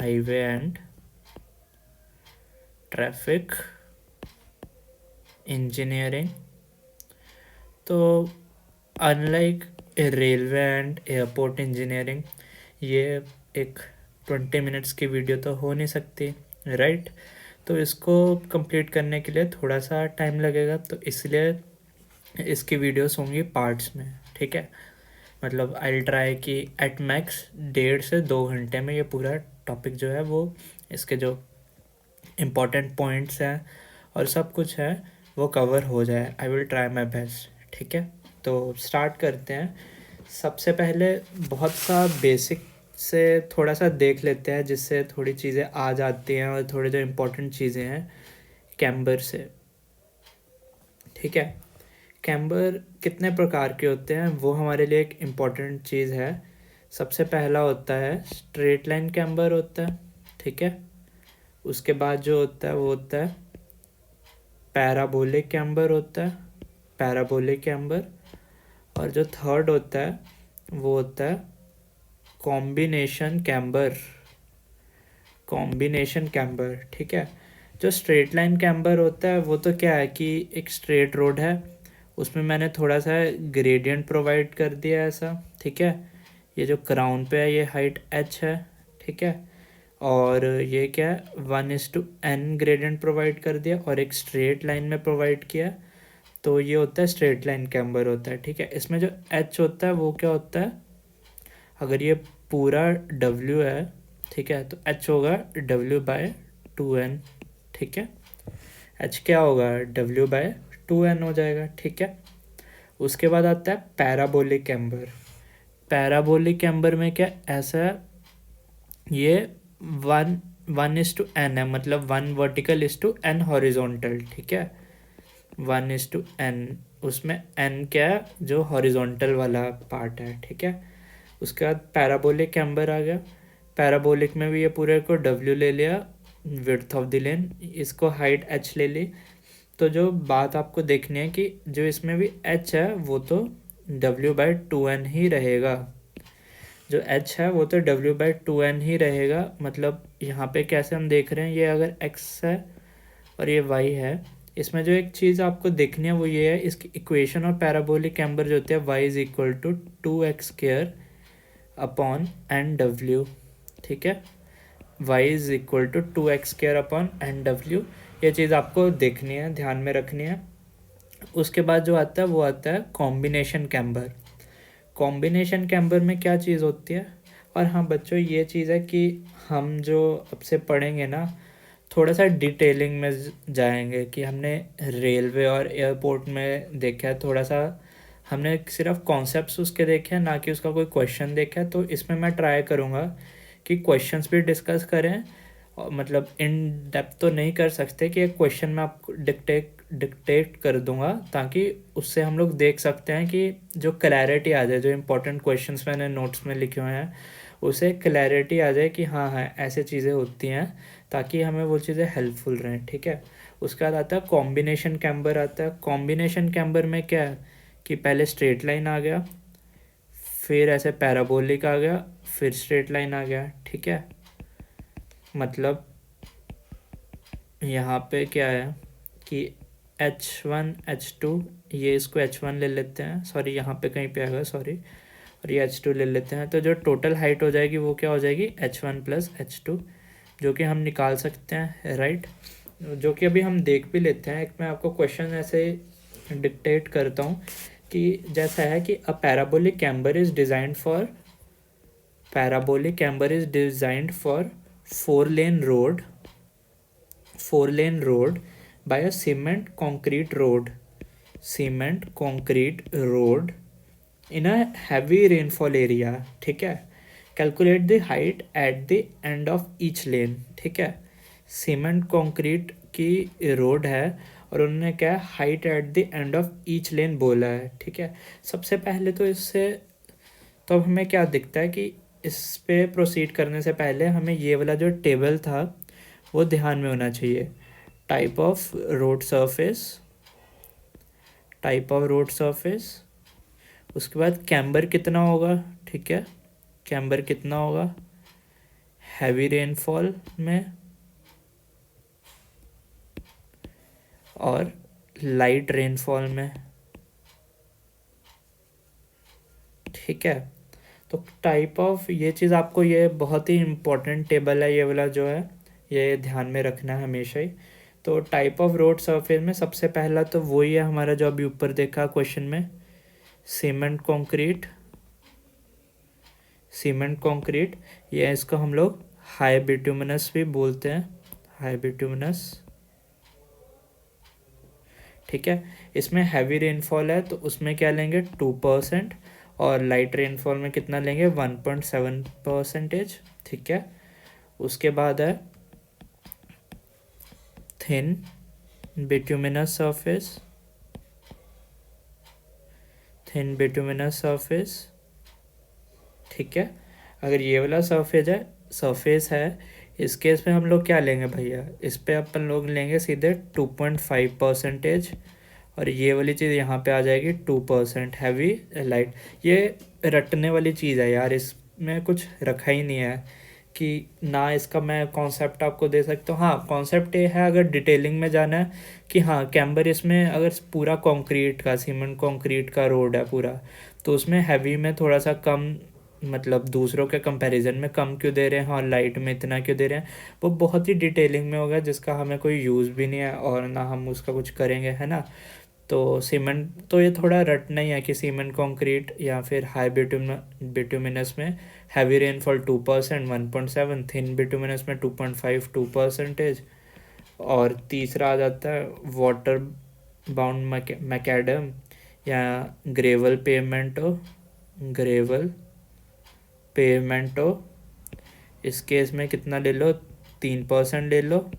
Highway and traffic engineering. तो unlike railway and airport engineering, ये एक 20 मिनट्स की वीडियो तो हो नहीं सकती, राइट। तो इसको कंप्लीट करने के लिए थोड़ा सा टाइम लगेगा, तो इसलिए इसकी वीडियोस होंगी पार्ट्स में, ठीक है। मतलब आई ट्राई कि एट मैक्स 1.5 से 2 घंटे में ये पूरा टॉपिक जो है वो, इसके जो इम्पोर्टेंट पॉइंट्स हैं और सब कुछ है वो कवर हो जाए। I will try my best, ठीक है। तो स्टार्ट करते हैं। सबसे पहले बहुत सा बेसिक से थोड़ा सा देख लेते हैं, जिससे थोड़ी चीज़ें आ जाती हैं और थोड़ी जो इम्पोर्टेंट चीज़ें हैं कैम्बर से, ठीक है। कैम्बर कितने प्रकार के होते हैं वो हमारे लिए एक इम्पॉर्टेंट चीज़ है। सबसे पहला होता है स्ट्रेट लाइन कैम्बर होता है, ठीक है। उसके बाद जो होता है वो होता है पैराबोलिक कैम्बर होता है, पैराबोलिक कैम्बर। और जो थर्ड होता है वो होता है कॉम्बिनेशन कैम्बर, कॉम्बिनेशन कैम्बर, ठीक है। जो स्ट्रेट लाइन कैम्बर होता है वो तो क्या है कि एक स्ट्रेट रोड है, उसमें मैंने थोड़ा सा ग्रेडियंट प्रोवाइड कर दिया है ऐसा, ठीक है। ये जो क्राउन पे है ये हाइट h है, ठीक है। और ये क्या है 1:n ग्रेडियंट प्रोवाइड कर दिया और एक स्ट्रेट लाइन में प्रोवाइड किया, तो ये होता है स्ट्रेट लाइन कैम्बर होता है, ठीक है। इसमें जो h होता है वो क्या होता है, अगर ये पूरा w है, ठीक है, तो h होगा w/2n, ठीक है। h क्या होगा w/2n हो जाएगा, ठीक है। उसके बाद आता है पैराबोलिक कैम्बर। पैराबोलिक कैम्बर में क्या ऐसा है, ये 1:n है, मतलब 1 vertical is to n horizontal, ठीक है। 1:n, उसमें n क्या है जो हॉरिजॉन्टल वाला पार्ट है, ठीक है। उसके बाद पैराबोलिक कैम्बर आ गया। पैराबोलिक में भी ये पूरे को w ले लिया, विड्थ ऑफ द लेन, इसको हाइट h ले ली। तो जो बात आपको देखनी है कि जो इसमें भी h है वो तो w/2n ही रहेगा, जो h है वो तो w/2n ही रहेगा। मतलब यहाँ पे कैसे हम देख रहे हैं, ये अगर x है और ये y है, इसमें जो एक चीज़ आपको देखनी है वो ये है, इसकी इक्वेशन और पैराबोलिक कैम्बर जो होते हैं y = 2x² अपॉन nw, ठीक है। y = 2x² अपॉन nw, ये चीज़ आपको देखनी है, ध्यान में रखनी है। उसके बाद जो आता है वो आता है कॉम्बिनेशन कैम्बर। कॉम्बिनेशन कैम्बर में क्या चीज़ होती है, और हाँ बच्चों ये चीज़ है कि हम जो अब से पढ़ेंगे ना थोड़ा सा डिटेलिंग में जाएंगे, कि हमने रेलवे और एयरपोर्ट में देखा है, थोड़ा सा हमने सिर्फ कॉन्सेप्ट्स उसके देखे हैं, ना कि उसका कोई क्वेश्चन देखा है। तो इसमें मैं ट्राई करूँगा कि क्वेश्चंस भी डिस्कस करें, और मतलब इन डेप्थ तो नहीं कर सकते कि एक क्वेश्चन मैं आपको डिक्टेट कर दूंगा, ताकि उससे हम लोग देख सकते हैं कि जो क्लैरिटी आ जाए, जो इंपॉर्टेंट क्वेश्चंस मैंने नोट्स में लिखे हुए हैं उसे क्लैरिटी आ जाए कि हाँ हाँ ऐसे चीज़ें होती हैं, ताकि हमें वो चीज़ें हेल्पफुल रहें, ठीक है। उसके बाद आता है कॉम्बिनेशन कैम्बर आता है। कॉम्बिनेशन कैम्बर में क्या है कि पहले स्ट्रेट लाइन आ गया, फिर ऐसे पैराबोलिक आ गया, फिर स्ट्रेट लाइन आ गया, ठीक है। मतलब यहाँ पे क्या है कि h1 h2, ये इसको h1 ले लेते हैं, सॉरी यहाँ पे कहीं पे आएगा सॉरी, और ये h2 ले लेते हैं। तो जो टोटल हाइट हो जाएगी वो क्या हो जाएगी h1 + h2, जो कि हम निकाल सकते हैं, राइट। जो कि अभी हम देख भी लेते हैं। एक मैं आपको क्वेश्चन ऐसे डिक्टेट करता हूँ कि जैसा है कि uh parabolic camber is designed for, parabolic camber is designed for 4-lane road, 4-lane road by a cement concrete road, cement concrete road in a heavy rainfall area, ठीक है। Calculate the height at the end of each lane, ठीक है। Cement concrete की road है और उन्होंने क्या height at the end of each lane बोला है, ठीक है। सबसे पहले तो इससे तो अब हमें क्या दिखता है कि इस पे प्रोसीड करने से पहले हमें ये वाला जो टेबल था वो ध्यान में होना चाहिए। Type of road surface, type of road surface, उसके बाद कैम्बर कितना होगा, ठीक है, कैम्बर कितना होगा, हैवी रेनफॉल में और लाइट रेनफॉल में, ठीक है। तो टाइप ऑफ, ये चीज़ आपको, ये बहुत ही इम्पोर्टेंट टेबल है ये वाला जो है, ये ध्यान में रखना है हमेशा ही। तो टाइप ऑफ रोड सरफेस में सबसे पहला तो वही है हमारा जो अभी ऊपर देखा क्वेश्चन में, सीमेंट कंक्रीट। सीमेंट कंक्रीट, या इसको हम लोग हाई बिटुमिनस भी बोलते हैं, हाई बिटुमिनस, ठीक है। इसमें हैवी रेनफॉल है तो उसमें क्या लेंगे 2%, और लाइट रेनफॉल में कितना लेंगे 1.7%, ठीक है। उसके बाद है thin bituminous surface, thin bituminous surface, ठीक है। अगर ये वाला सरफेस है इस केस में हम लोग क्या लेंगे भैया, इस पे अपन लोग लेंगे सीधे 2.5%, और ये वाली चीज़ यहाँ पे आ जाएगी 2% हैवी लाइट। ये रटने वाली चीज़ है यार, इसमें कुछ रखा ही नहीं है कि ना इसका मैं कॉन्सेप्ट आपको दे सकता हूँ। हाँ, कॉन्सेप्ट ये है अगर डिटेलिंग में जाना है कि हाँ कैम्बर इसमें अगर पूरा कंक्रीट का, सीमेंट कंक्रीट का रोड है पूरा, तो उसमें हैवी में थोड़ा सा कम, मतलब दूसरों के कंपैरिजन में कम क्यों दे रहे हैं और लाइट में इतना क्यों दे रहे हैं, वो बहुत ही डिटेलिंग में होगा जिसका हमें कोई यूज़ भी नहीं है और ना हम उसका कुछ करेंगे, है ना। तो सीमेंट तो ये थोड़ा रटना ही है कि सीमेंट कंक्रीट या फिर हाई बिटुमिनस में हैवी रेनफॉल 2%, 1.7, थिन बिटुमिनस में 2.5, 2%, और तीसरा आ जाता है वाटर बाउंड मैकेडम या ग्रेवल पेवमेंटो। इस केस में कितना ले लो 3% ले लो,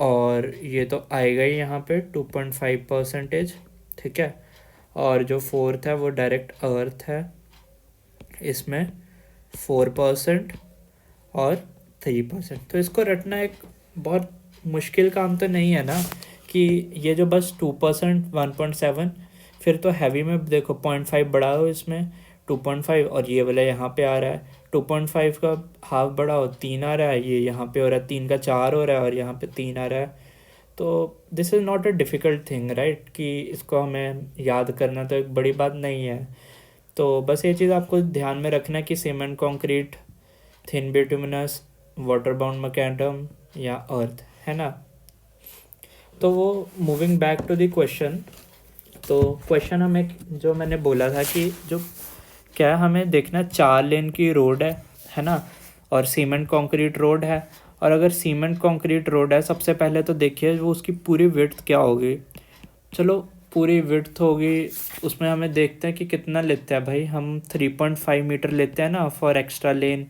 और ये तो आएगा ही यहाँ पे 2.5%, ठीक है। और जो फोर्थ है वो डायरेक्ट अर्थ है, इसमें 4% और 3%। तो इसको रटना एक बहुत मुश्किल काम तो नहीं है ना, कि ये जो बस 2%, 1.7, फिर तो हैवी में देखो 0.5 बढ़ाओ इसमें 2.5, और ये वाला यहाँ पे आ रहा है 2.5 का हाफ बढ़ाओ 3 आ रहा है, ये यहाँ पे हो रहा है 3 का 4 हो रहा है, और यहाँ पे 3 आ रहा है। तो this is not a difficult thing right, कि इसको हमें याद करना तो एक बड़ी बात नहीं है। तो बस ये चीज़ आपको ध्यान में रखना है कि cement concrete, thin bituminous, water bound macadam या अर्थ, है ना। तो वो moving back to the question, तो क्वेश्चन हमें जो मैंने बोला था कि जो क्या हमें देखना 4 लेन की रोड है ना, और सीमेंट कंक्रीट रोड है। और अगर सीमेंट कंक्रीट रोड है, सबसे पहले तो देखिए वो उसकी पूरी विड्थ क्या होगी। चलो पूरी विड्थ होगी, उसमें हमें देखते हैं कि कितना लेते हैं भाई, हम 3.5 मीटर लेते हैं ना फॉर एक्स्ट्रा लेन।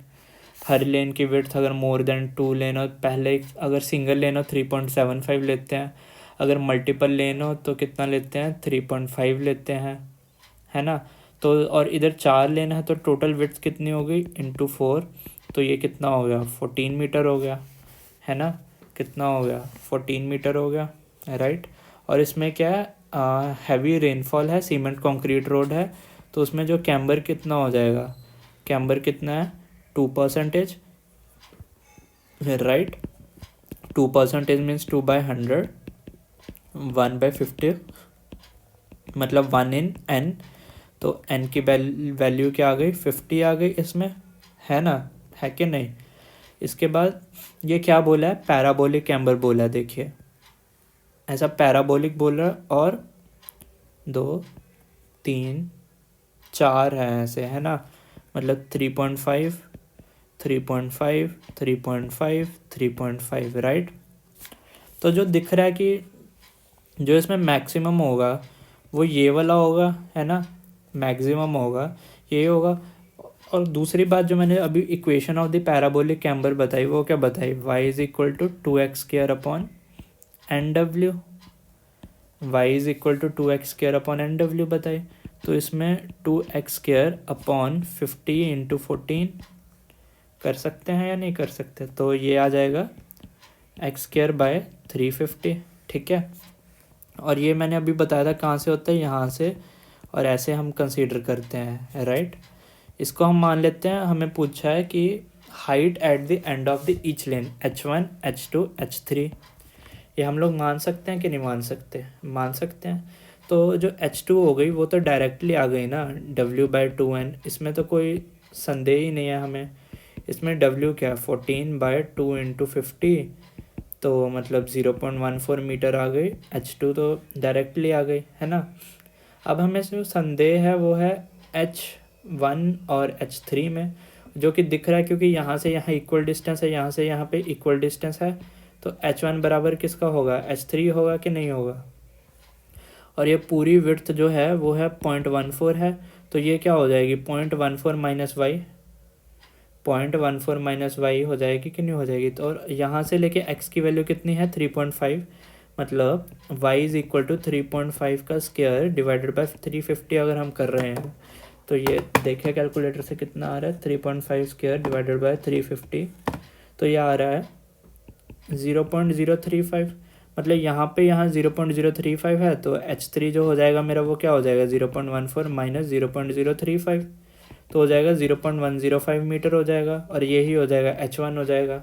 हर लेन की विड्थ अगर मोर देन 2 लेन हो, पहले अगर सिंगल लेन हो 3.75 लेते हैं, अगर मल्टीपल लेन हो तो कितना लेते हैं 3.5 लेते हैं, है ना। तो और इधर 4 लेन है तो टोटल विड्थ कितनी हो गई इंटू 4, तो ये कितना हो गया 14 मीटर हो गया, है ना। कितना हो गया 14 मीटर हो गया, राइट। और इसमें क्या है, हैवी रेनफॉल है, सीमेंट कंक्रीट रोड है, तो उसमें जो कैम्बर कितना हो जाएगा, कैम्बर कितना है 2%, राइट। 2% मीन्स 2/100, 1/50, मतलब 1 in n, तो n की वैल्यू क्या आ गई 50 आ गई इसमें, है ना, है कि नहीं। इसके बाद ये क्या बोला है, पैराबोलिक कैम्बर बोला है, देखिए ऐसा पैराबोलिक बोल रहा है, और 2, 3, 4 है ऐसे, है ना, मतलब 3.5, 3.5, 3.5, 3.5, राइट। तो जो दिख रहा है कि जो इसमें मैक्सिमम होगा वो ये वाला होगा, है ना, मैक्सिमम होगा ये होगा। और दूसरी बात जो मैंने अभी equation of the parabolic camber बताई, वो क्या बताई, y is equal to 2x² upon NW, y is equal to 2x² upon NW बताई। तो इसमें 2x² अपॉन 50 इंटू 14 कर सकते हैं या नहीं कर सकते, तो ये आ जाएगा x²/350, ठीक है। और ये मैंने अभी बताया था कहाँ से होता है, यहाँ से, और ऐसे हम कंसीडर करते हैं, राइट। इसको हम मान लेते हैं, हमें पूछा है कि height at the end of the each lane h1 h2 h3। ये हम लोग मान सकते हैं कि नहीं मान सकते? मान सकते हैं। तो जो h2 हो गई वो तो डायरेक्टली आ गई ना, w/2n, इसमें तो कोई संदेह ही नहीं है हमें। इसमें w क्या है, 14/2 × 50, तो मतलब 0.14 मीटर आ गई। h2 तो डायरेक्टली आ गई, है ना। अब हमें जो संदेह है वो है h1 और h3 में, जो कि दिख रहा है क्योंकि यहाँ से यहाँ इक्वल डिस्टेंस है, यहाँ से यहाँ पे इक्वल डिस्टेंस है। तो h1 बराबर किसका होगा, h3 होगा कि नहीं होगा। और ये पूरी विड्थ जो है वो है 0.14 है, तो ये क्या हो जाएगी 0.14 माइनस वाई, 0.14 माइनस वाई हो जाएगी कि नहीं हो जाएगी। तो और यहाँ से लेके x की वैल्यू कितनी है 3.5, मतलब y इज इक्वल टू 3.5 का स्क्वायर डिवाइडेड बाय 350 अगर हम कर रहे हैं। तो ये देखिए कैलकुलेटर से कितना आ रहा है, 3.5 स्क्वायर डिवाइडेड बाय 350, तो ये आ रहा है 0.035। मतलब यहाँ 0.035 है, तो h3 जो हो जाएगा मेरा वो क्या हो जाएगा 0.14 माइनस 0.035, तो हो जाएगा 0.105 मीटर हो जाएगा, और यही हो जाएगा h1 हो जाएगा।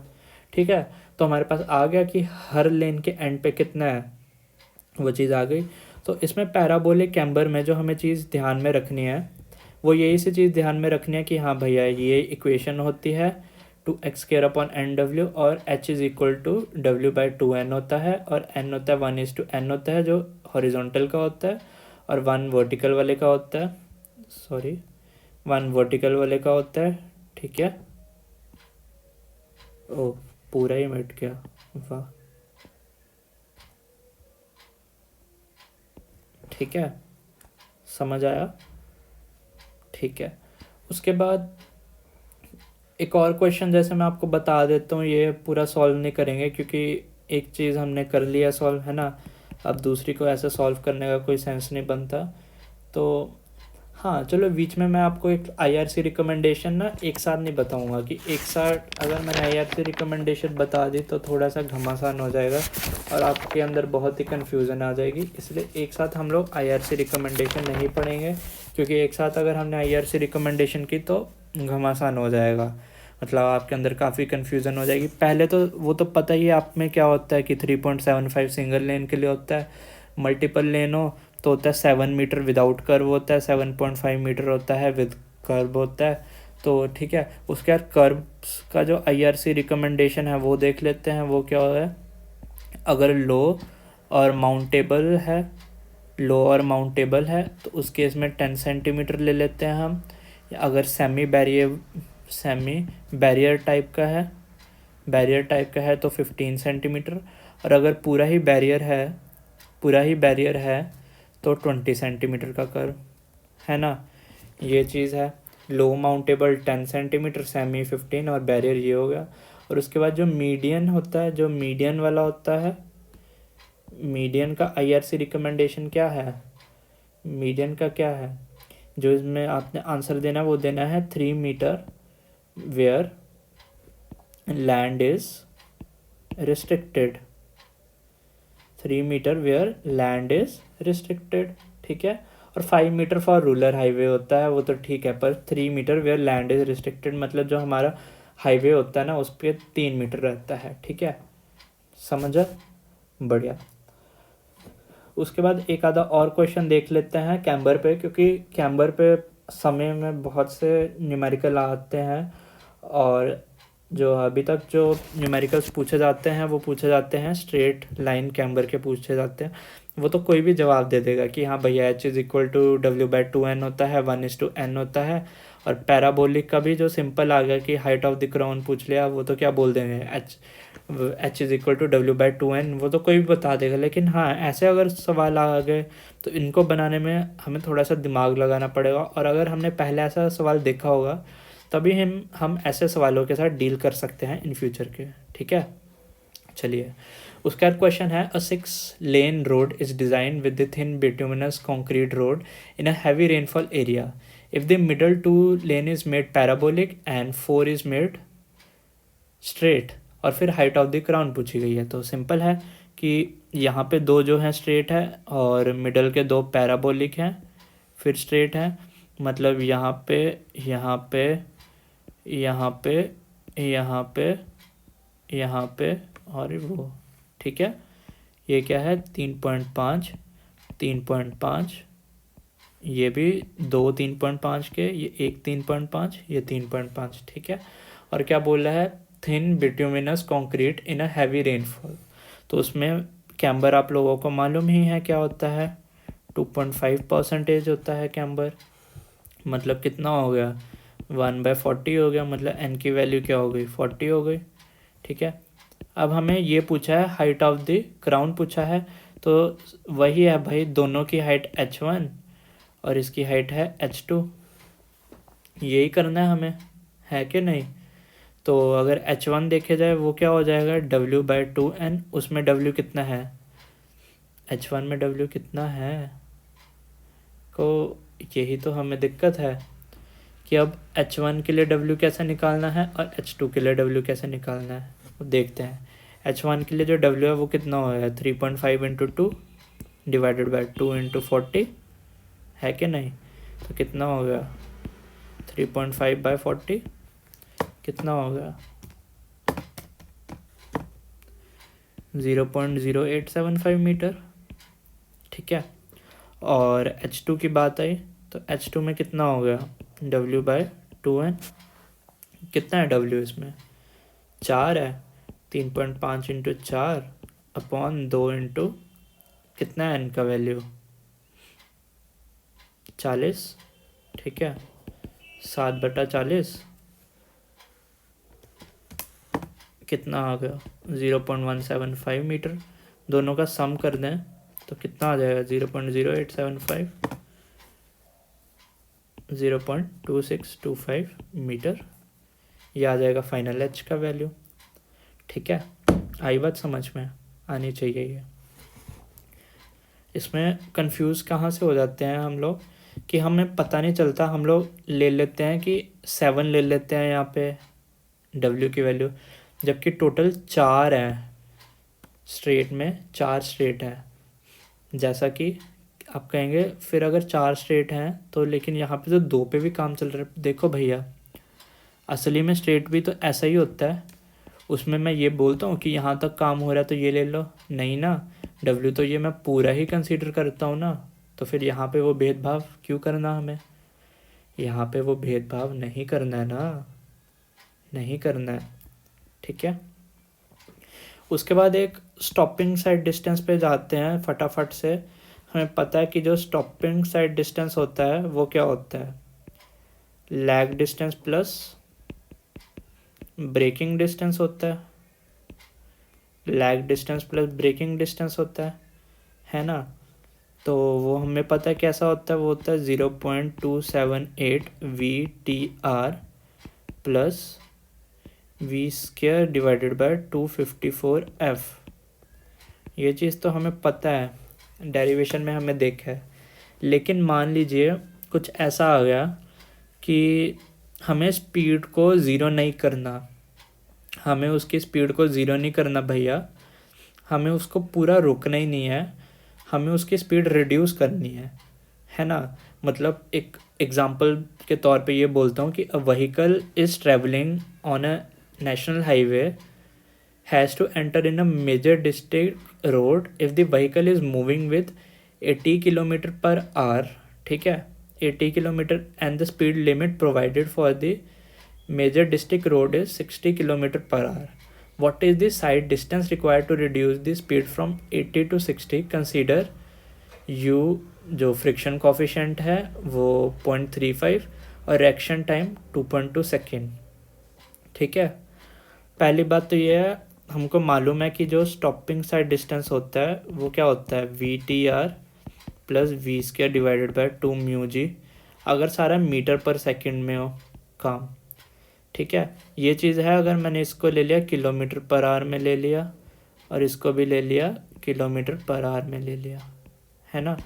ठीक है, तो हमारे पास आ गया कि हर लेन के एंड पे कितना है, वो चीज़ आ गई। तो इसमें पैराबोलिक कैम्बर में जो हमें चीज़ ध्यान में रखनी है वो यही सी चीज़ ध्यान में रखनी है कि हाँ भैया ये इक्वेशन होती है 2x² और h is equal to w/2n होता है, और n होता है 1:n होता है जो हॉरिजॉन्टल का होता है, और 1 वर्टिकल वाले का होता है, सॉरी 1 वर्टिकल वाले का होता है। ठीक है, ओ पूरा ही मिट गया, वाह। ठीक है, समझ आया। ठीक है, उसके बाद एक और क्वेश्चन जैसे मैं आपको बता देता हूँ, ये पूरा सॉल्व नहीं करेंगे क्योंकि एक चीज़ हमने कर लिया सॉल्व, है ना। अब दूसरी को ऐसे सॉल्व करने का कोई सेंस नहीं बनता। तो हाँ चलो, बीच में मैं आपको एक IRC रिकमेंडेशन ना एक साथ नहीं बताऊंगा कि एक साथ अगर मैंने IRC रिकमेंडेशन बता दी तो थोड़ा सा घमासान हो जाएगा और आपके अंदर बहुत ही कन्फ्यूज़न आ जाएगी। इसलिए एक साथ हम लोग IRC रिकमेंडेशन नहीं पढ़ेंगे, क्योंकि एक साथ अगर हमने IRC रिकमेंडेशन की तो घमासान हो जाएगा, मतलब आपके अंदर काफ़ी कन्फ्यूज़न हो जाएगी। पहले तो वो तो पता ही है आप में क्या होता है कि 3.75 सिंगल लेन के लिए होता है, मल्टीपल लेन हो तो होता है 7 मीटर विदाउट कर्व होता है, 7.5 मीटर होता है विद कर्व होता है। तो ठीक है, उसके बाद कर्व्स का जो IRC रिकमेंडेशन है वो देख लेते हैं, वो क्या है। अगर लो और माउंटेबल है तो उस केस में 10 सेंटीमीटर ले लेते हैं हम। अगर सेमी बैरियर टाइप का है तो 15 सेंटीमीटर, और अगर पूरा ही बैरियर है तो 20 सेंटीमीटर का कर्व, है ना। ये चीज़ है, लो माउंटेबल 10 सेंटीमीटर, सेमी 15 और बैरियर ये हो गया। और उसके बाद जो मीडियन होता है, जो मीडियन वाला होता है, मीडियन का IRC रिकमेंडेशन क्या है, मीडियन का क्या है, जो इसमें आपने आंसर देना वो देना है 3 metre where land is restricted, 3 metre where land is restricted. ठीक है, और 5 मीटर फॉर रूरल हाईवे होता है, वो तो ठीक है, पर 3 metre where land is restricted मतलब जो हमारा हाईवे होता है ना उस पर 3 मीटर रहता है। ठीक है, समझा, बढ़िया। उसके बाद एक आधा और क्वेश्चन देख लेते हैं कैम्बर पे, क्योंकि कैम्बर पे समय में बहुत से न्यूमेरिकल आते हैं, और जो अभी तक जो न्यूमेरिकल्स पूछे जाते हैं वो पूछे जाते हैं स्ट्रेट लाइन कैम्बर के पूछे जाते हैं। वो तो कोई भी जवाब दे देगा कि हाँ भैया h is equal to w/2n होता है, 1:n होता है। और पैराबोलिक का भी जो सिंपल आ गया कि हाइट ऑफ द क्राउन पूछ लिया, वो तो क्या बोल देंगे h is equal to w/2n, वो तो कोई भी बता देगा। लेकिन हाँ ऐसे अगर सवाल आ गए तो इनको बनाने में हमें थोड़ा सा दिमाग लगाना पड़ेगा, और अगर हमने पहले ऐसा सवाल देखा होगा तभी हम ऐसे सवालों के साथ डील कर सकते हैं इन फ्यूचर के। ठीक है, चलिए उसका क्वेश्चन है, अ 6 lane road is design with the thin bituminous concrete road in a heavy rainfall area. If the middle 2 lane is made parabolic and 4 is made straight, और फिर हाइट ऑफ द क्राउन पूछी गई है। तो simple है कि यहाँ पे 2 जो हैं स्ट्रेट है और मिडल के 2 पैराबोलिक हैं फिर स्ट्रेट है, मतलब यहाँ पे यहाँ पे और वो, ठीक है। ये क्या है 3.5, 3.5, ये भी 2 3.5 के, ये एक 3.5, ये 3.5, ठीक है। और क्या बोला है, thin bituminous concrete in a heavy rainfall. तो उसमें कैम्बर आप लोगों को मालूम ही है क्या होता है, 2.5% होता है कैम्बर। मतलब कितना हो गया, 1/40 हो गया, मतलब एन की वैल्यू क्या हो गई, 40 हो गई, ठीक है। अब हमें ये पूछा है हाइट ऑफ द क्राउन पूछा है, तो वही है भाई, दोनों की हाइट h1 और इसकी हाइट है h2, यही करना है हमें, है कि नहीं। तो अगर h1 देखे जाए वो क्या हो जाएगा, W/2n, उसमें W कितना है, h1 में W कितना है, को यही तो हमें दिक्कत है कि अब h1 के लिए W कैसे निकालना है और h2 के लिए W कैसे निकालना है, वो देखते हैं। h1 के लिए जो W है वो कितना हो है, 3.5 × 2 डिवाइडेड बाई 2 × 40, है कि नहीं। तो कितना हो गया, 3.5/40 कितना हो गया, 0.0875 मीटर, ठीक है। और h2 की बात आई तो h2 में कितना हो गया, W/2n, कितना है W इसमें, 4 है, 3.5 × 4 अपॉन 2 × कितना है n का वैल्यू, 40, ठीक है, 7/40 कितना आ गया, 0.175 मीटर। दोनों का सम कर दें तो कितना आ जाएगा, 0.0875, 0.2625 मीटर, ये आ जाएगा फाइनल एच का वैल्यू, ठीक है। आई बात समझ में, आनी चाहिए ये। इसमें कंफ्यूज कहाँ से हो जाते हैं हम लोग कि हमें पता नहीं चलता, हम लोग ले लेते हैं कि 7 ले लेते हैं यहाँ पे W की वैल्यू, जबकि टोटल 4 है, स्ट्रेट में 4 स्ट्रेट है। जैसा कि आप कहेंगे फिर अगर 4 स्ट्रेट हैं तो लेकिन यहाँ पे तो 2 पे भी काम चल रहा है। देखो भैया, असली में स्ट्रेट भी तो ऐसा ही होता है, उसमें मैं ये बोलता हूँ कि यहाँ तक काम हो रहा है तो ये ले लो, नहीं ना, W तो ये मैं पूरा ही कंसीडर करता हूँ ना, तो फिर यहाँ पे वो भेदभाव क्यों करना, हमें यहाँ पे वो भेदभाव नहीं करना है ना, नहीं करना है, ठीक है। उसके बाद एक स्टॉपिंग साइड डिस्टेंस पे जाते हैं फटाफट से। हमें पता है कि जो स्टॉपिंग साइड डिस्टेंस होता है वो क्या होता है, lag distance plus braking distance होता है, lag distance plus braking distance होता है ना। तो वो हमें पता है कैसा होता है, वो होता है 0.278 VTR plus V² divided by 254F। ये चीज़ तो हमें पता है, डेरिवेशन में हमें देखा है। लेकिन मान लीजिए कुछ ऐसा आ गया कि हमें स्पीड को ज़ीरो नहीं करना, हमें उसकी स्पीड को ज़ीरो नहीं करना भैया, हमें उसको पूरा रोकना ही नहीं है, हमें उसकी स्पीड रिड्यूस करनी है ना। मतलब एक एग्जांपल के तौर पे ये बोलता हूँ कि a vehicle is travelling on a national highway has to enter in a major district road if the vehicle is moving with 80 km/h, ठीक है, 80 kilometre, and the speed limit provided for the major district road is 60 km/h. What is the side distance required to reduce the speed from 80 to 60? Consider u जो friction coefficient है वो 0.35 और reaction time 2.2 second, ठीक है। पहली बात तो ये है, हमको मालूम है कि जो स्टॉपिंग साइड डिस्टेंस होता है वो क्या होता है, VTR plus V² divided by 2μg, अगर सारा मीटर पर सेकेंड में हो काम, ठीक है। ये चीज़ है, अगर मैंने इसको ले लिया km/h में ले लिया और इसको भी ले लिया km/h में ले लिया, है ना।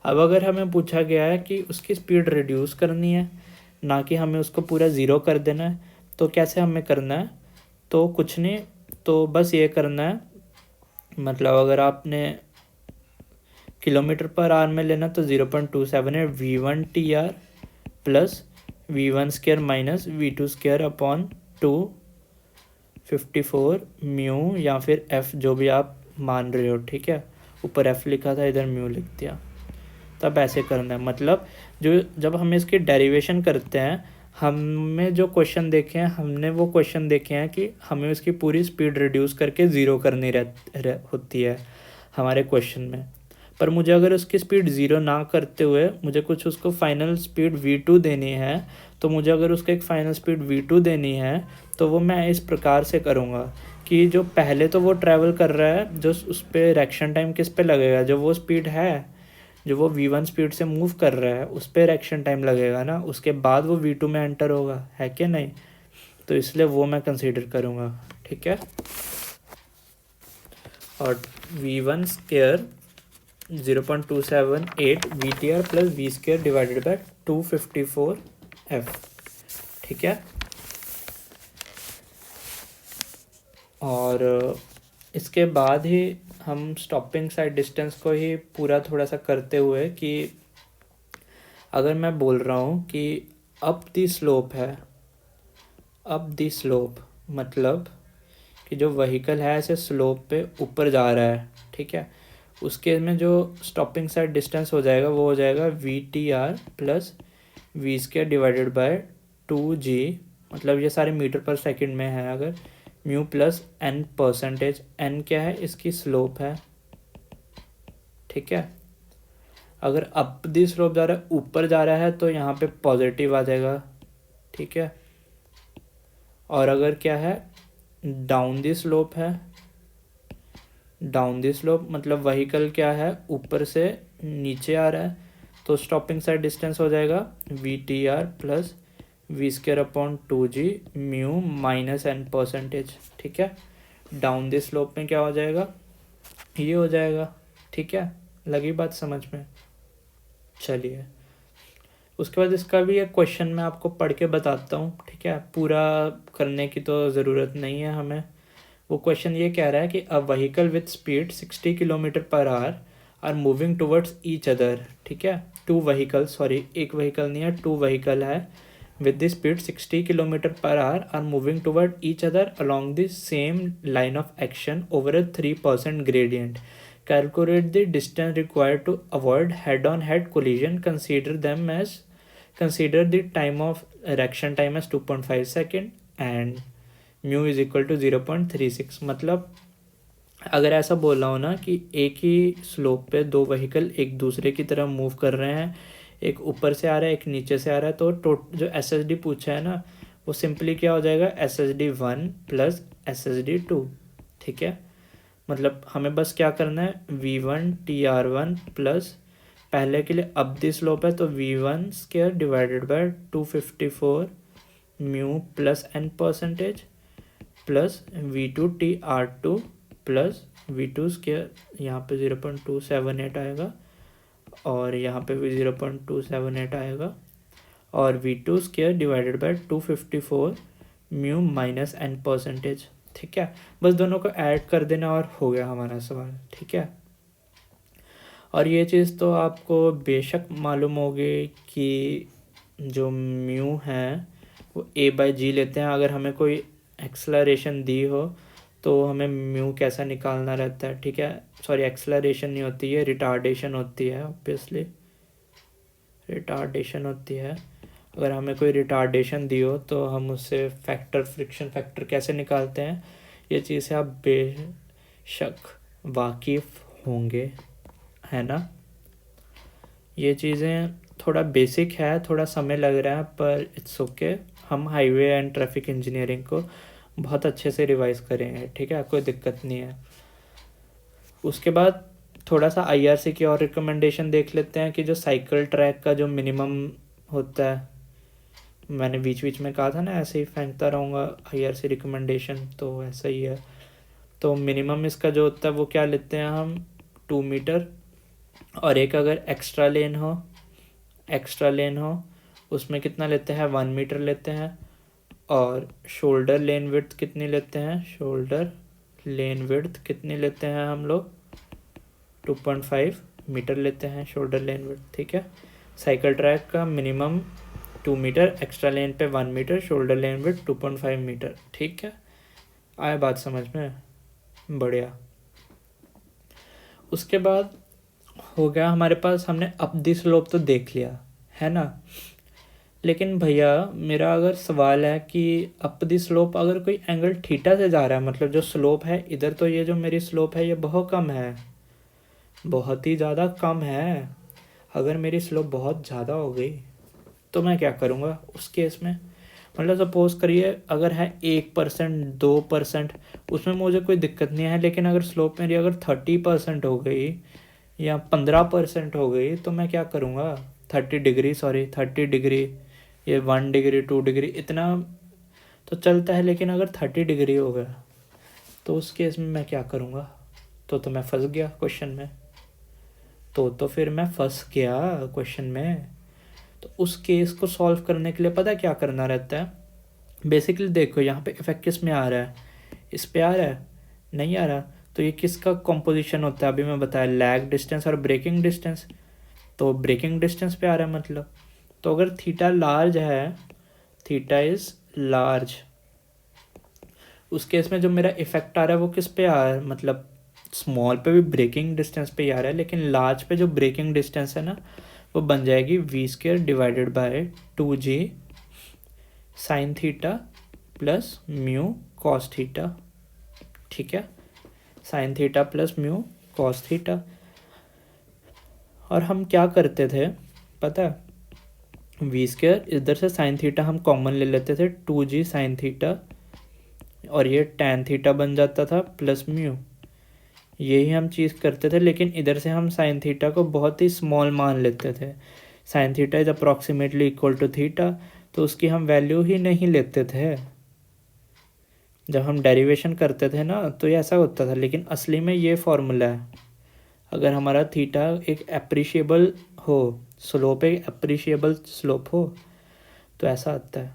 अब अगर हमें पूछा गया है कि उसकी स्पीड रिड्यूस करनी है, ना कि हमें उसको पूरा ज़ीरो कर देना है, तो कैसे हमें करना है, तो कुछ नहीं, तो बस ये करना है, मतलब अगर आपने km/h में लेना तो 0.27 V1TR plus V1² minus V2² upon 2 54 mu या फिर एफ, जो भी आप मान रहे हो, ठीक है। ऊपर एफ लिखा था, इधर म्यू लिख दिया। तब ऐसे करना है, मतलब जो जब हम इसकी डेरिवेशन करते हैं, हमें जो क्वेश्चन देखे हैं, हमने वो क्वेश्चन देखे हैं कि हमें उसकी पूरी स्पीड रिड्यूस करके ज़ीरो करनी होती है हमारे क्वेश्चन में। पर मुझे अगर उसकी स्पीड ज़ीरो ना करते हुए मुझे कुछ उसको फाइनल स्पीड v2 देनी है, तो मुझे अगर उसका एक फाइनल स्पीड v2 देनी है तो वो मैं इस प्रकार से करूँगा कि जो पहले तो वो ट्रैवल कर रहा है, जो उस पर रिएक्शन टाइम किस पे लगेगा, जो वो स्पीड है, जो वो v1 स्पीड से मूव कर रहा है उस पर रिएक्शन टाइम लगेगा ना, उसके बाद वो v2 में एंटर होगा, है कि नहीं। तो इसलिए वो मैं कंसीडर करूँगा, ठीक है। और v1 square 0.278 VTR plus v square divided by 254 F, ठीक है। और इसके बाद ही हम स्टॉपिंग साइड डिस्टेंस को ही पूरा थोड़ा सा करते हुए कि अगर मैं बोल रहा हूँ कि अप दी स्लोप है, अप दी स्लोप मतलब कि जो व्हीकल है ऐसे स्लोप पे ऊपर जा रहा है, ठीक है। उसके में जो स्टॉपिंग साइड डिस्टेंस हो जाएगा वो हो जाएगा VTR plus v square divided by 2G, मतलब ये सारे मीटर पर सेकंड में है। अगर mu plus n percentage, n क्या है, इसकी स्लोप है, ठीक है। अगर अप दी स्लोप जा रहा है, ऊपर जा रहा है, तो यहाँ पे पॉजिटिव आ जाएगा, ठीक है। और अगर क्या है, डाउन दी स्लोप है, डाउन दी स्लोप मतलब व्हीकल क्या है, ऊपर से नीचे आ रहा है, तो स्टॉपिंग साइड डिस्टेंस हो जाएगा VTR plus v square upon 2G mu minus n percentage, ठीक है। डाउन दी स्लोप में क्या हो जाएगा, ये हो जाएगा, ठीक है। लगी बात समझ में। चलिए, उसके बाद इसका भी एक क्वेश्चन मैं आपको पढ़ के बताता हूँ, ठीक है। पूरा करने की तो ज़रूरत नहीं है हमें। वो क्वेश्चन ये कह रहा है कि a vehicle with speed 60 kilometre per hour are moving towards each other, ठीक है। टू व्हीकल, सॉरी एक व्हीकल नहीं है, टू व्हीकल है with the speed 60 km per hour are moving toward each other along the same line of action over a 3% gradient. Calculate the distance required to avoid head-on-head collision. Consider the time of reaction time as 2.5 second and mu is equal to 0.36। मतलब अगर ऐसा बोल रहा हूँ ना कि एक ही slope पे दो व्हीकल एक दूसरे की तरफ मूव कर रहे हैं, एक ऊपर से आ रहा है एक नीचे से आ रहा है, तो जो SSD पूछा है ना, वो सिंपली क्या हो जाएगा, SSD1 प्लस SSD2, ठीक है। मतलब हमें बस क्या करना है, V1 TR1 प्लस पहले के लिए अब दी स्लोप है तो V1 square divided by 254 mu plus n percentage plus V2 TR2 plus V2 square, यहाँ पे 0.278 आएगा और यहाँ पे भी 0.278 आएगा, और V2 square divided by 254 mu minus n percentage, ठीक है। बस दोनों को ऐड कर देना और हो गया हमारा सवाल, ठीक है। और ये चीज़ तो आपको बेशक मालूम होगी कि जो म्यू है वो A/G लेते हैं। अगर हमें कोई एक्सलरेशन दी हो तो हमें म्यू कैसा निकालना रहता है, ठीक है। सॉरी, एक्सलरेशन नहीं होती है, रिटार्डेशन होती है, ऑब्वियसली रिटार्डेशन होती है। अगर हमें कोई रिटार्डेशन दी हो तो हम उससे फैक्टर, फ्रिक्शन फैक्टर कैसे निकालते हैं, ये चीज़ से आप बेशक वाकिफ़ होंगे, है ना। ये चीज़ें थोड़ा बेसिक है, थोड़ा समय लग रहा है, पर इट्स ओके। हम हाईवे एंड ट्रैफिक इंजीनियरिंग को बहुत अच्छे से रिवाइज करेंगे, ठीक है, कोई दिक्कत नहीं है। उसके बाद थोड़ा सा IRC की और रिकमेंडेशन देख लेते हैं कि जो साइकिल ट्रैक का जो मिनिमम होता है, मैंने बीच बीच में कहा था ना ऐसे ही फेंकता रहूँगा IRC रिकमेंडेशन, तो ऐसा ही है। तो मिनिमम इसका जो होता है वो क्या लेते हैं हम, 2 मीटर, और एक अगर एक्स्ट्रा लेन हो उसमें कितना लेते हैं, 1 मीटर लेते हैं। और शोल्डर लेन विड्थ कितनी लेते हैं, शोल्डर लेन विड्थ कितनी लेते हैं हम लोग, 2.5 मीटर लेते हैं शोल्डर लेन विड्थ, ठीक है। साइकिल ट्रैक का मिनिमम 2 मीटर, एक्स्ट्रा लेन पे 1 मीटर, शोल्डर लेन विड्थ 2.5 मीटर, ठीक है। आया बात समझ में? बढ़िया। उसके बाद हो गया हमारे पास, हमने अप दी स्लोप तो देख लिया है ना। लेकिन भैया मेरा अगर सवाल है कि अप दी स्लोप अगर कोई एंगल थीटा से जा रहा है, मतलब जो स्लोप है इधर, तो ये जो मेरी स्लोप है ये बहुत कम है, बहुत ही ज़्यादा कम है। अगर मेरी स्लोप बहुत ज़्यादा हो गई तो मैं क्या करूँगा उस केस में? मतलब सपोज करिए अगर है 1%, 2%, उसमें मुझे कोई दिक्कत नहीं है। लेकिन अगर स्लोप मेरी अगर 30% हो गई या 15% हो गई तो मैं क्या करूँगा? 30 डिग्री, सॉरी 30 डिग्री, ये 1 डिग्री 2 डिग्री इतना तो चलता है। लेकिन अगर 30 डिग्री हो गया तो उस केस में मैं क्या करूँगा? तो मैं फंस गया क्वेश्चन में। तो फिर मैं फंस गया क्वेश्चन में। तो उस केस को सॉल्व करने के लिए पता क्या करना रहता है? बेसिकली देखो यहाँ पे इफेक्ट किस में आ रहा है, इस पे आ रहा है, नहीं आ रहा। तो ये किसका कॉम्पोजिशन होता है अभी मैं बताया, लैग डिस्टेंस और ब्रेकिंग डिस्टेंस। तो ब्रेकिंग डिस्टेंस पे आ रहा है मतलब। तो अगर थीटा लार्ज है, थीटा इज लार्ज, उस केस में जो मेरा इफेक्ट आ रहा है वो किस पे आ रहा है, मतलब स्मॉल पे भी ब्रेकिंग डिस्टेंस पे ही आ रहा है, लेकिन लार्ज पे जो ब्रेकिंग डिस्टेंस है ना वो बन जाएगी v² divided by 2g sine theta plus mu cos theta. ठीक है, sine theta plus mu cos theta. और हम क्या करते थे पता है, v² इधर से साइन थीटा हम कॉमन ले लेते थे, 2g साइन थीटा, और ये टैन थीटा बन जाता था प्लस म्यू। यही हम चीज़ करते थे, लेकिन इधर से हम साइन थीटा को बहुत ही स्मॉल मान लेते थे। Sine theta is approximately equal to theta, तो उसकी हम वैल्यू ही नहीं लेते थे। जब हम डेरिवेशन करते थे ना तो ये ऐसा होता था, लेकिन असली में ये फॉर्मूला है। अगर हमारा थीटा एक अप्रिशिएबल हो, स्लोप एक अप्रिशिएबल स्लोप हो, तो ऐसा आता है।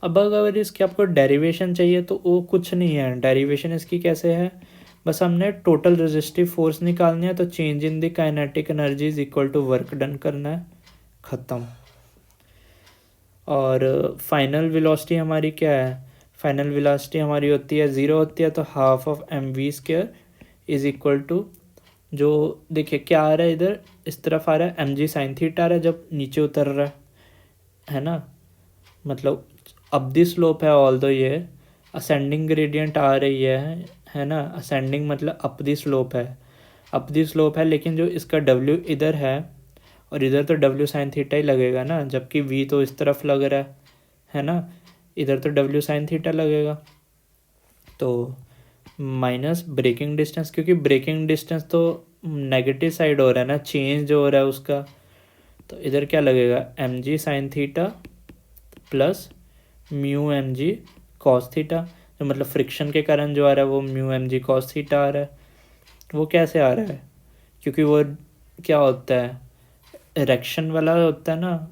अब अगर इसकी आपको डेरिवेशन चाहिए तो वो कुछ नहीं है। डेरिवेशन इसकी कैसे है, बस हमने टोटल रेजिस्टिव फोर्स निकालनी है, तो change in the kinetic energy is equal to work done करना है, ख़त्म। और फाइनल वेलोसिटी हमारी क्या है, फाइनल वेलोसिटी हमारी होती है 0 होती है, तो half of mv² is equal to, जो देखिए क्या आ रहा है इधर, इस तरफ आ रहा है mg साइन थीटा आ रहा है जब नीचे उतर रहा है ना। मतलब अब दी स्लोप है, ऑल दो ये असेंडिंग ग्रेडियंट आ रही है ना। असेंडिंग मतलब अप दी स्लोप है, अप दी स्लोप है, लेकिन जो इसका w इधर है और इधर तो w साइन थीटा ही लगेगा ना, जबकि v तो इस तरफ लग रहा है ना, इधर तो w साइन थीटा लगेगा। तो माइनस ब्रेकिंग डिस्टेंस, क्योंकि ब्रेकिंग डिस्टेंस तो नेगेटिव साइड हो रहा है ना, चेंज जो हो रहा है उसका, तो इधर क्या लगेगा mg sine theta plus mu mg cos theta, जो मतलब फ्रिक्शन के कारण जो आ रहा है वो म्यू mg कॉस थीटा आ रहा है। वो कैसे आ रहा है, क्योंकि वो क्या होता है, इरेक्शन वाला होता है ना,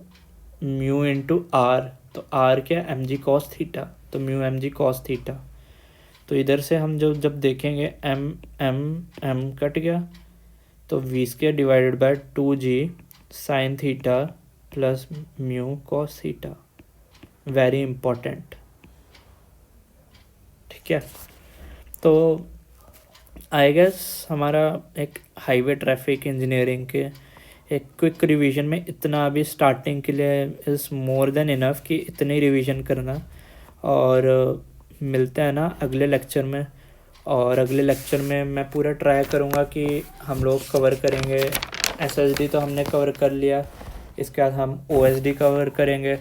म्यू इंटू आर, तो आर क्या है mg कॉस थीटा, तो म्यू mg कॉस थीटा। तो इधर से हम जब देखेंगे m m m कट गया, तो v² divided by 2g sine theta plus mu cos theta. Very important, ठीक है। तो आई गेस हमारा एक हाईवे ट्रैफिक इंजीनियरिंग के एक क्विक रिवीजन में इतना अभी स्टार्टिंग के लिए इज़ मोर देन इनफ कि इतनी रिवीजन करना। और मिलते हैं ना अगले लेक्चर में, और अगले लेक्चर में मैं पूरा ट्राई करूँगा कि हम लोग कवर करेंगे। एसएसडी तो हमने कवर कर लिया, इसके बाद हम ओएसडी कवर करेंगे,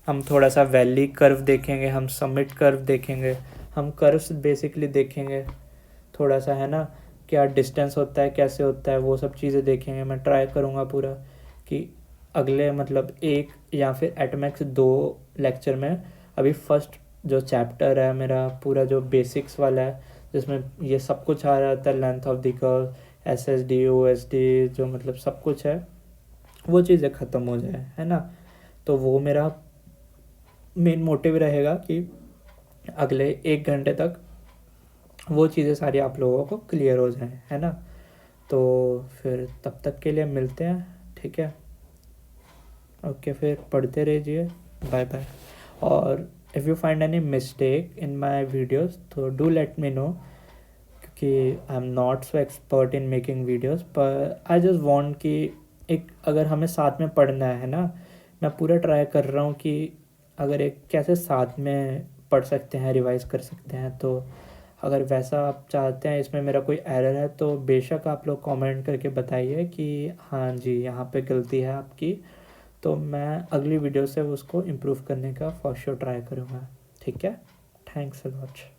हम थोड़ा सा वैली कर्व देखेंगे, हम समिट कर्व देखेंगे, हम कर्व्स बेसिकली देखेंगे थोड़ा सा, है ना, क्या डिस्टेंस होता है, कैसे होता है, वो सब चीज़ें देखेंगे। मैं ट्राई करूँगा पूरा कि अगले मतलब एक या फिर एटमैक्स 2 लेक्चर में, अभी फर्स्ट जो चैप्टर है मेरा पूरा जो बेसिक्स वाला है, जिसमें ये सब कुछ आ रहा था, length of the curve, SSD, OSD, जो मतलब सब कुछ है, वो चीज़ें ख़त्म हो जाए, है ना। तो वो मेरा मेन मोटिव रहेगा कि अगले 1 घंटे तक वो चीज़ें सारी आप लोगों को क्लियर हो जाएं, है ना। तो फिर तब तक के लिए मिलते हैं, ठीक है। ओके, फिर पढ़ते रहिए, बाय बाय। और if you find any mistake in my videos तो डू लेट मी नो, क्योंकि I am not so expert in making videos, पर आई जस्ट वॉन्ट कि एक अगर हमें साथ में पढ़ना है ना, मैं पूरा ट्राई कर रहा हूँ कि अगर एक कैसे साथ में पढ़ सकते हैं, रिवाइज कर सकते हैं। तो अगर वैसा आप चाहते हैं, इसमें मेरा कोई एरर है तो बेशक आप लोग कमेंट करके बताइए कि हाँ जी यहाँ पे गलती है आपकी, तो मैं अगली वीडियो से उसको इम्प्रूव करने का फॉर श्योर ट्राई करूँगा। ठीक है, थैंक्स अ लॉट।